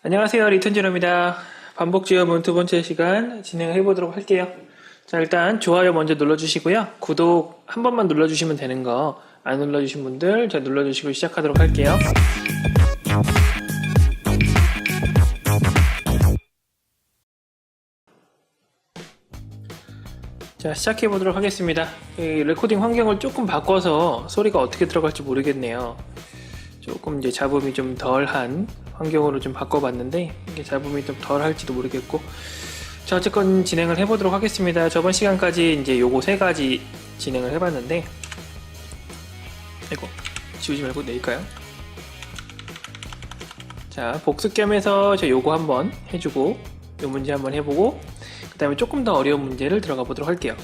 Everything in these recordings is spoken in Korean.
안녕하세요, 리턴제로입니다. 반복 지어본 두 번째 시간 진행해 보도록 할게요. 자, 일단 좋아요 먼저 눌러주시고요. 구독 한 번만 눌러주시면 되는 거 안 눌러주신 분들 자 눌러주시고 시작하도록 할게요. 자, 시작해 보도록 하겠습니다. 레코딩 환경을 조금 바꿔서 소리가 어떻게 들어갈지 모르겠네요. 조금 이제 잡음이 좀 덜한 환경으로 좀 바꿔봤는데 이게 잡음이 좀 덜할지도 모르겠고, 자, 어쨌건 진행을 해보도록 하겠습니다. 저번 시간까지 이제 요거 세 가지 진행을 해봤는데, 이거 지우지 말고 내릴까요? 자, 복습 겸해서 저 요거 한번 해주고 요 문제 한번 해보고 그 다음에 조금 더 어려운 문제를 들어가 보도록 할게요.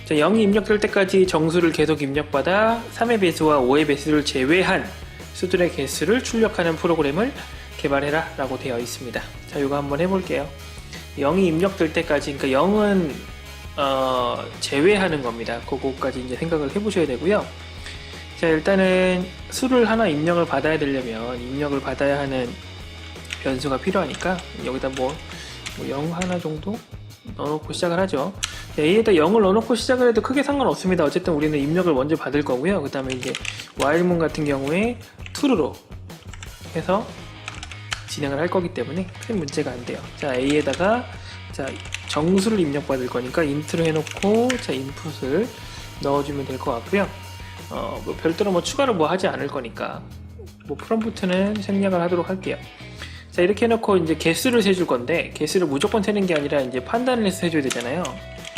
자, 0이 입력될 때까지 정수를 계속 입력받아 3의 배수와 5의 배수를 제외한 수들의 개수를 출력하는 프로그램을 개발해라 라고 되어 있습니다. 자, 이거 한번 해볼게요. 0이 입력될 때까지, 그러니까 0은 제외하는 겁니다. 그거까지 이제 생각을 해보셔야 되고요. 자, 일단은 수를 하나 입력을 받아야 되려면 입력을 받아야 하는 변수가 필요하니까 여기다 뭐 0 하나 정도 넣어놓고 시작을 하죠. A에다 0을 넣어놓고 시작을 해도 크게 상관없습니다. 어쨌든 우리는 입력을 먼저 받을 거고요. 그 다음에 이제 while문 같은 경우에 true로 해서 진행을 할 거기 때문에 큰 문제가 안 돼요. 자, A에다가 자, 정수를 입력받을 거니까 int로 해놓고 자, input을 넣어주면 될 것 같고요. 뭐 별도로 뭐 추가로 뭐 하지 않을 거니까 뭐 프롬프트는 생략을 하도록 할게요. 자, 이렇게 해놓고 이제 개수를 세줄 건데, 개수를 무조건 세는 게 아니라 이제 판단을 해서 세줘야 되잖아요.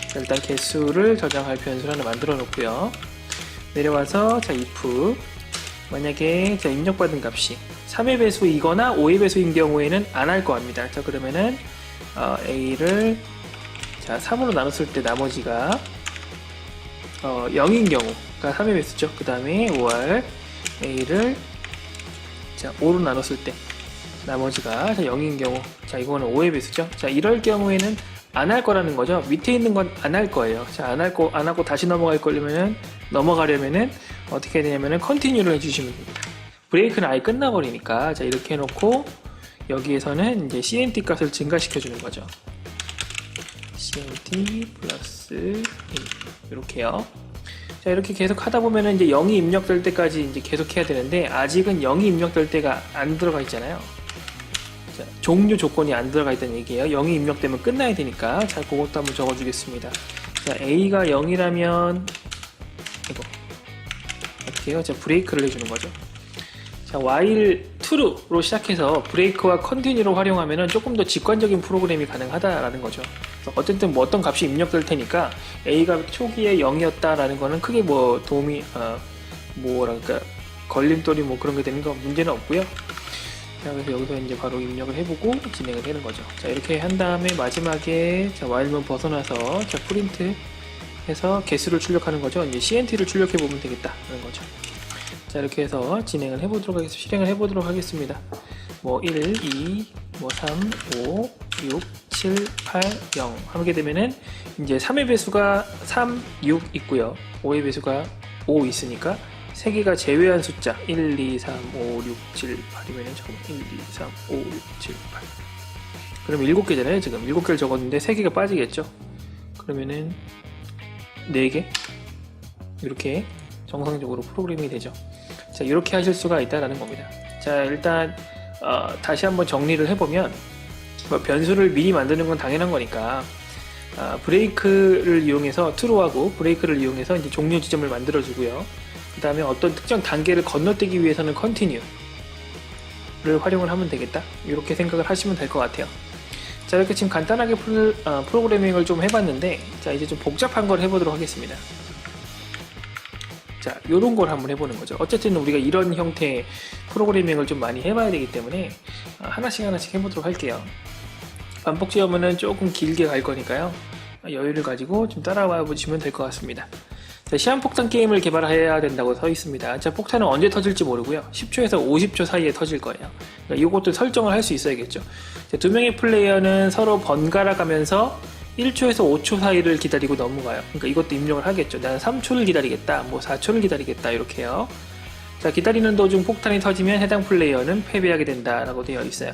자, 일단 개수를 저장할 변수를 하나 만들어 놓고요. 내려와서 자, if 만약에 자, 입력받은 값이 3의 배수이거나 5의 배수인 경우에는 안 할 거 합니다. 자, 그러면은 a를 자, 3으로 나눴을 때 나머지가 0인 경우가 3의 배수죠. 그 다음에 5할 a를 자, 5로 나눴을 때 나머지가 0인 경우, 자, 이거는 5의 배수죠. 자, 이럴 경우에는 안 할 거라는 거죠. 밑에 있는 건 안 할 거예요. 자, 안 하고 다시 넘어가려면은 어떻게 해야 되냐면은 컨티뉴를 해주시면 됩니다. 브레이크는 아예 끝나버리니까, 자, 이렇게 해놓고 여기에서는 이제 CNT 값을 증가시켜 주는 거죠. CNT 플러스 1 이렇게요. 자, 이렇게 계속 하다 보면은 이제 0이 입력될 때까지 이제 계속 해야 되는데, 아직은 0이 입력될 때가 안 들어가 있잖아요. 자, 종료 조건이 안 들어가 있다는 얘기예요. 0이 입력되면 끝나야 되니까. 자, 그것도 한번 적어주겠습니다. 자, A가 0이라면 이거 어떻게 해요? 자, 브레이크를 해주는 거죠. 자, while true로 시작해서 브레이크와 컨티뉴로 활용하면은 조금 더 직관적인 프로그램이 가능하다라는 거죠. 어쨌든 뭐 어떤 값이 입력될 테니까 A가 초기에 0이었다라는 거는 크게 뭐 도움이 뭐랄까 걸림돌이 뭐 그런 게 되는 거 문제는 없고요. 자, 그래서 여기서 이제 바로 입력을 해보고 진행을 하는 거죠. 자, 이렇게 한 다음에 마지막에 자, while문 벗어나서 자, 프린트 해서 개수를 출력하는 거죠. 이제 CNT를 출력해 보면 되겠다는 거죠. 자, 이렇게 해서 진행을 해보도록 하겠습니다. 실행을 해보도록 하겠습니다. 뭐 1, 2, 뭐 3, 5, 6, 7, 8, 0 하게 되면은 이제 3의 배수가 3, 6 있고요. 5의 배수가 5 있으니까 3개가 제외한 숫자 1, 2, 3, 5, 6, 7, 8이면은 잠깐만 1, 2, 3, 5, 6, 7, 8 그럼 7개잖아요. 지금 7개를 적었는데 3개가 빠지겠죠. 그러면은 4개 이렇게 정상적으로 프로그래밍이 되죠. 자, 이렇게 하실 수가 있다라는 겁니다. 자, 일단 다시 한번 정리를 해보면 뭐 변수를 미리 만드는 건 당연한 거니까 브레이크를 이용해서 true하고 브레이크를 이용해서 이제 종료 지점을 만들어 주고요. 그 다음에 어떤 특정 단계를 건너뛰기 위해서는 continue를 활용을 하면 되겠다, 이렇게 생각을 하시면 될 것 같아요. 자, 이렇게 지금 간단하게 프로그래밍을 좀 해봤는데, 자, 이제 좀 복잡한 걸 해보도록 하겠습니다. 자, 요런 걸 한번 해보는 거죠. 어쨌든 우리가 이런 형태의 프로그래밍을 좀 많이 해봐야 되기 때문에 하나씩 해보도록 할게요. 반복 지어면은 조금 길게 갈 거니까요. 여유를 가지고 좀 따라와 보시면 될 것 같습니다. 자, 시한폭탄 게임을 개발해야 된다고 서 있습니다. 자, 폭탄은 언제 터질지 모르고요. 10초에서 50초 사이에 터질 거예요. 그러니까 이것도 설정을 할 수 있어야겠죠. 자, 2명의 플레이어는 서로 번갈아 가면서 1초에서 5초 사이를 기다리고 넘어가요. 그러니까 이것도 입력을 하겠죠. 나는 3초를 기다리겠다, 뭐 4초를 기다리겠다, 이렇게요. 자, 기다리는 도중 폭탄이 터지면 해당 플레이어는 패배하게 된다라고 되어 있어요.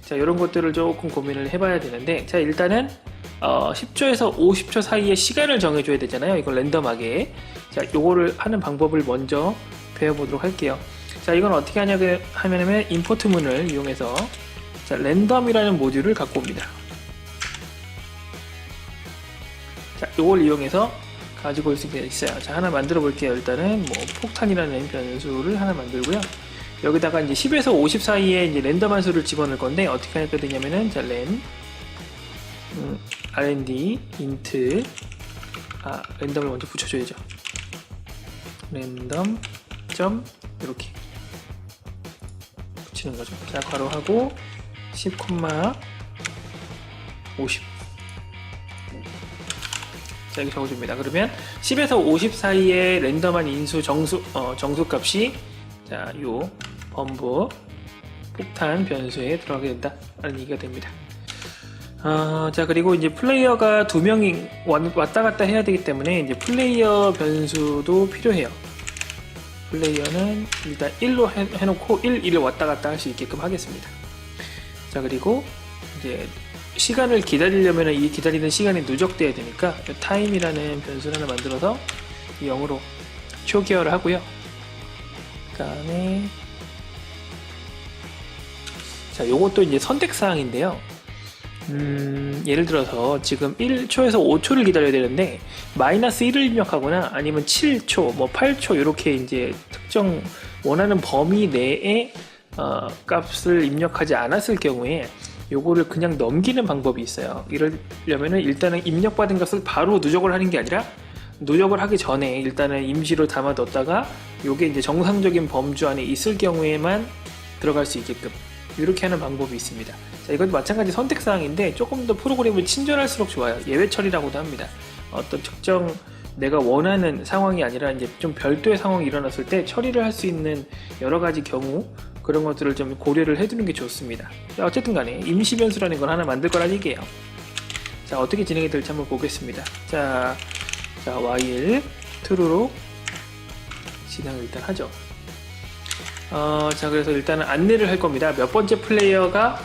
자, 이런 것들을 조금 고민을 해봐야 되는데, 자, 일단은 10초에서 50초 사이에 시간을 정해줘야 되잖아요. 이걸 랜덤하게. 자, 요거를 하는 방법을 먼저 배워보도록 할게요. 자, 이건 어떻게 하냐면 임포트 문을 이용해서 자, 랜덤이라는 모듈을 갖고 옵니다. 자, 요걸 이용해서 가지고 올 수가 있어요. 자, 하나 만들어 볼게요. 일단은 뭐 폭탄이라는 변수를 하나 만들고요. 여기다가 이제 10에서 50 사이에 이제 랜덤한 수를 집어넣을 건데 어떻게 할 거냐면은 자, rnd int 랜덤을 먼저 붙여줘야죠. 랜덤 점 이렇게 붙이는 거죠. 자, 괄호하고 10,50 자, 이렇게 적어줍니다. 그러면 10에서 50 사이에 랜덤한 인수 정수값이 자, 요 범브 폭탄 변수에 들어가게 된다 라는 얘기가 됩니다. 자, 그리고 이제 플레이어가 2명이 왔다 갔다 해야 되기 때문에 이제 플레이어 변수도 필요해요. 플레이어는 일단 1로 해놓고 1을 왔다 갔다 할 수 있게끔 하겠습니다. 자, 그리고 이제 시간을 기다리려면 이 기다리는 시간이 누적돼야 되니까 타임이라는 변수를 하나 만들어서 0으로 초기화를 하고요. 그 다음에 자, 요것도 이제 선택사항인데요. 예를 들어서 지금 1초에서 5초를 기다려야 되는데 마이너스 1을 입력하거나 아니면 7초, 뭐 8초 이렇게 이제 특정 원하는 범위 내에 값을 입력하지 않았을 경우에 요거를 그냥 넘기는 방법이 있어요. 이러려면은 일단은 입력받은 값을 바로 누적을 하는 게 아니라 누적을 하기 전에 일단은 임시로 담아뒀다가 요게 이제 정상적인 범주 안에 있을 경우에만 들어갈 수 있게끔 이렇게 하는 방법이 있습니다. 자, 이것도 마찬가지 선택사항인데 조금 더 프로그램을 친절할수록 좋아요. 예외 처리라고도 합니다. 어떤 특정 내가 원하는 상황이 아니라 이제 좀 별도의 상황이 일어났을 때 처리를 할 수 있는 여러 가지 경우 그런 것들을 좀 고려를 해두는 게 좋습니다. 자, 어쨌든 간에 임시 변수라는 걸 하나 만들 거란 얘기예요. 자, 어떻게 진행이 될지 한번 보겠습니다. 자, while true로 진행을 일단 하죠. 자, 그래서 일단은 안내를 할 겁니다. 몇 번째 플레이어가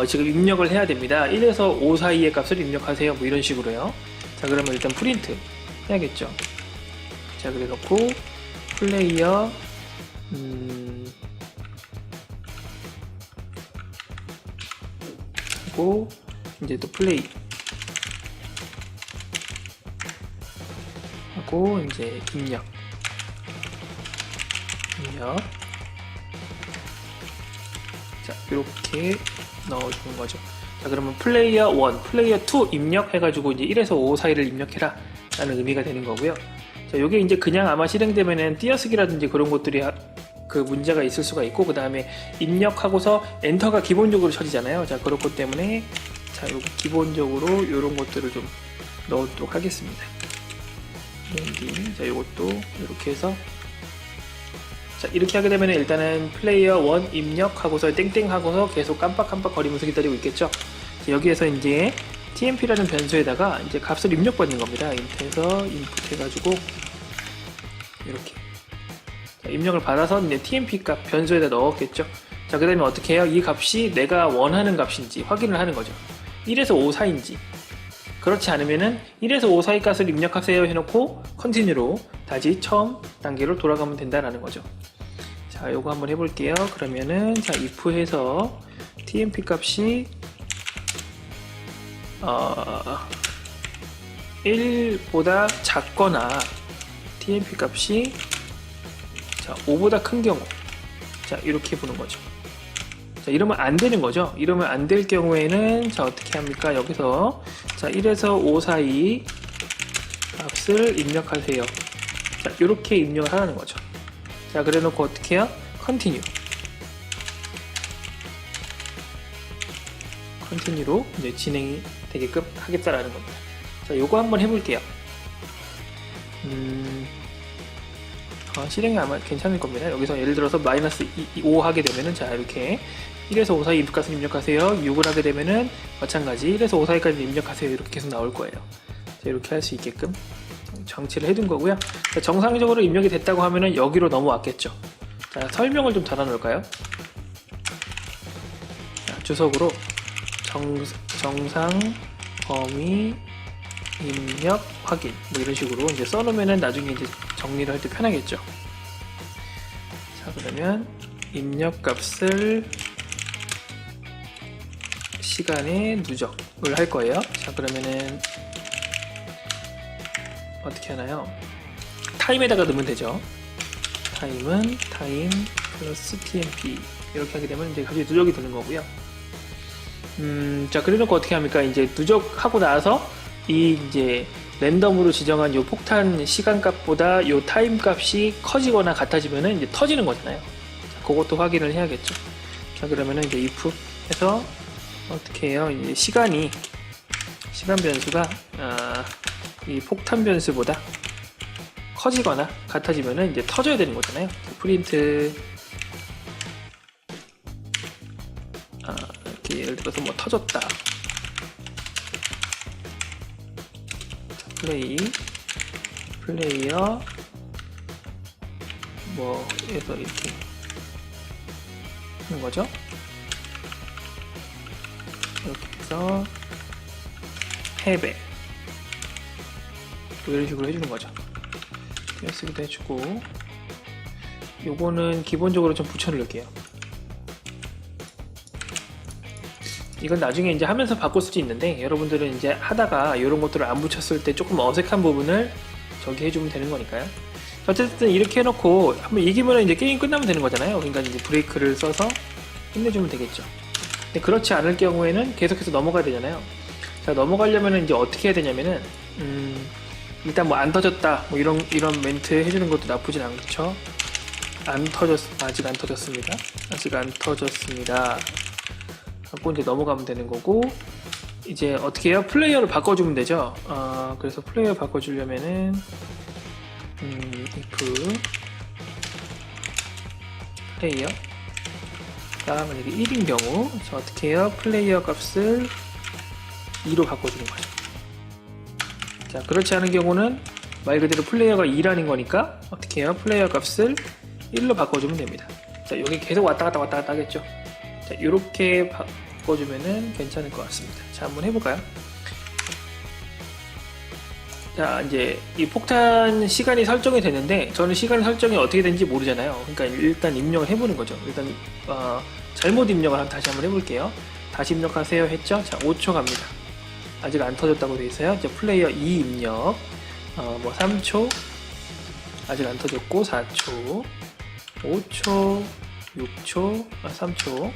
지금 입력을 해야 됩니다. 1에서 5 사이의 값을 입력하세요. 뭐 이런 식으로요. 자, 그러면 일단 프린트 해야겠죠. 자, 그래 놓고 플레이어 하고 이제 또 플레이 하고 이제 입력 자, 이렇게 넣어주는 거죠. 자, 그러면 플레이어 1, 플레이어 2 입력해가지고 이제 1에서 5 사이를 입력해라 라는 의미가 되는 거고요. 자, 요게 이제 그냥 아마 실행되면은 띄어쓰기라든지 그런 것들이 그 문제가 있을 수가 있고, 그 다음에 입력하고서 엔터가 기본적으로 쳐지잖아요. 자, 그렇기 때문에 자, 요거 기본적으로 요런 것들을 좀 넣도록 하겠습니다. 자, 요것도 이렇게 해서 자, 이렇게 하게 되면 일단은 플레이어 1 입력하고서 땡땡 하고서 계속 깜빡깜빡 거리면서 기다리고 있겠죠. 자, 여기에서 이제 tmp라는 변수에다가 이제 값을 입력받는 겁니다. int에서 input 해가지고 이렇게 자, 입력을 받아서 이제 tmp 값 변수에다 넣었겠죠. 자, 그 다음에 어떻게 해요? 이 값이 내가 원하는 값인지 확인을 하는 거죠. 1에서 5 사이인지. 그렇지 않으면은 1에서 5 사이 값을 입력하세요 해놓고 컨티뉴로 다시 처음 단계로 돌아가면 된다라는 거죠. 자, 요거 한번 해볼게요. 그러면은 자, if 해서 tmp 값이 1보다 작거나 tmp 값이 자, 5보다 큰 경우 자, 이렇게 보는 거죠. 자, 이러면 안 되는 거죠. 이러면 안 될 경우에는 자, 어떻게 합니까? 여기서 자, 1에서 5 사이 값을 입력하세요. 자, 이렇게 입력을 하라는 거죠. 자, 그래 놓고 어떻게 해요? 컨티뉴. 컨티뉴로 이제 진행이 되게끔 하겠다라는 겁니다. 자, 요거 한번 해볼게요. 실행이 아마 괜찮을 겁니다. 여기서 예를 들어서 마이너스 5 하게 되면은 자, 이렇게 1에서 5 사이 값을 입력하세요. 6을 하게 되면은 마찬가지 1에서 5 사이까지 입력하세요. 이렇게 계속 나올 거예요. 자, 이렇게 할 수 있게끔 장치를 해둔 거고요. 자, 정상적으로 입력이 됐다고 하면은 여기로 넘어왔겠죠. 자, 설명을 좀 달아놓을까요? 자, 주석으로 정상 범위 입력 확인 뭐 이런 식으로 이제 써놓으면은 나중에 이제 정리를 할 때 편하겠죠. 자, 그러면 입력 값을 시간에 누적을 할 거예요. 자, 그러면은 어떻게 하나요? 타임에다가 넣으면 되죠. 타임은 타임 플러스 tmp 이렇게 하게 되면 이제 갑자기 누적이 되는 거고요. 자, 그래놓고 어떻게 합니까? 이제 누적하고 나서 이 이제 랜덤으로 지정한 요 폭탄 시간 값보다 요 타임 값이 커지거나 같아지면은 이제 터지는 거잖아요. 자, 그것도 확인을 해야겠죠. 자, 그러면은 이제 if 해서 어떻게 해요? 이제 시간 변수가 이 폭탄 변수보다 커지거나 같아지면은 이제 터져야 되는 거잖아요. 프린트 이렇게 예를 들어서 뭐 터졌다. 플레이어 뭐 해서 이렇게 하는 거죠. 이렇게 해서 패배 뭐 이런 식으로 해주는 거죠. 띄어쓰기도 해주고, 요거는 기본적으로 좀 붙여놓을게요. 이건 나중에 이제 하면서 바꿀 수도 있는데, 여러분들은 이제 하다가 이런 것들을 안 붙였을 때 조금 어색한 부분을 저기 해주면 되는 거니까요. 어쨌든 이렇게 해놓고 한번 이기면 이제 게임 끝나면 되는 거잖아요. 그러니까 이제 브레이크를 써서 끝내주면 되겠죠. 근데 그렇지 않을 경우에는 계속해서 넘어가야 되잖아요. 자, 넘어가려면 이제 어떻게 해야 되냐면은 일단 뭐 안 터졌다 뭐 이런 멘트 해주는 것도 나쁘진 않죠. 아직 안 터졌습니다. 아직 안 터졌습니다 하고 이제 넘어가면 되는 거고, 이제 어떻게 해요? 플레이어를 바꿔주면 되죠. 그래서 플레이어 바꿔주려면은 if 플레이어가 만약에 1인 경우, 자, 어떻게 해요? 플레이어 값을 2로 바꿔주는 거죠. 자, 그렇지 않은 경우는 말 그대로 플레이어가 2라는 거니까 어떻게 해요? 플레이어 값을 1로 바꿔주면 됩니다. 자, 여기 계속 왔다 갔다 하겠죠. 자, 이렇게 바꿔주면은 괜찮을 것 같습니다. 자, 한번 해볼까요? 자, 이제 이 폭탄 시간이 설정이 되는데, 저는 시간 설정이 어떻게 되는지 모르잖아요. 그러니까 일단 입력을 해보는 거죠. 일단 잘못 입력을 다시 한번 해볼게요. 다시 입력하세요 했죠? 자, 5초 갑니다. 아직 안 터졌다고 돼 있어요. 이제 플레이어 2 입력, 뭐 3초, 아직 안 터졌고 4초, 5초, 6초, 3초.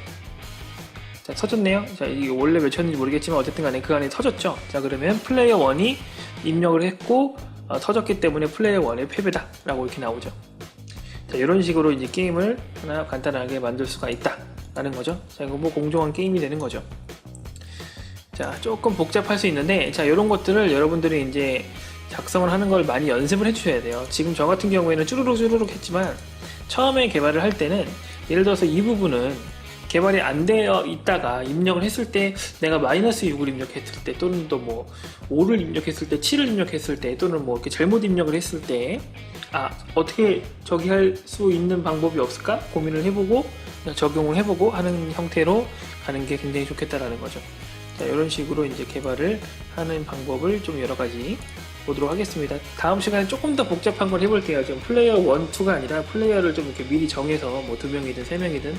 자, 터졌네요. 자, 이게 원래 몇 쳤는지 모르겠지만 어쨌든 간에 그 안에 터졌죠. 자, 그러면 플레이어 1이 입력을 했고 터졌기 때문에 플레이어 1의 패배다 라고 이렇게 나오죠. 자, 이런 식으로 이제 게임을 하나 간단하게 만들 수가 있다 라는 거죠. 자, 이거 뭐 공정한 게임이 되는 거죠. 자, 조금 복잡할 수 있는데, 자, 이런 것들을 여러분들이 이제 작성을 하는 걸 많이 연습을 해 주셔야 돼요. 지금 저 같은 경우에는 쭈루룩 했지만 처음에 개발을 할 때는 예를 들어서 이 부분은 개발이 안 되어 있다가 입력을 했을 때 내가 마이너스 6을 입력했을 때, 또는 또 뭐 5를 입력했을 때, 7을 입력했을 때, 또는 뭐 이렇게 잘못 입력을 했을 때, 어떻게 저기 할 수 있는 방법이 없을까 고민을 해보고 적용을 해보고 하는 형태로 가는 게 굉장히 좋겠다라는 거죠. 자, 이런 식으로 이제 개발을 하는 방법을 좀 여러 가지 보도록 하겠습니다. 다음 시간에 조금 더 복잡한 걸 해볼게요. 좀 플레이어 1, 2가 아니라 플레이어를 좀 이렇게 미리 정해서 뭐 2명이든 3명이든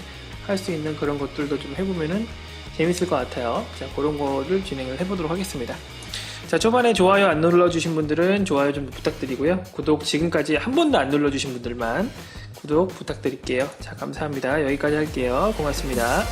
할 수 있는 그런 것들도 좀 해보면은 재밌을 것 같아요. 자, 그런 거를 진행을 해보도록 하겠습니다. 자, 초반에 좋아요 안 눌러주신 분들은 좋아요 좀 부탁드리고요. 구독 지금까지 한 번도 안 눌러주신 분들만 구독 부탁드릴게요. 자, 감사합니다. 여기까지 할게요. 고맙습니다.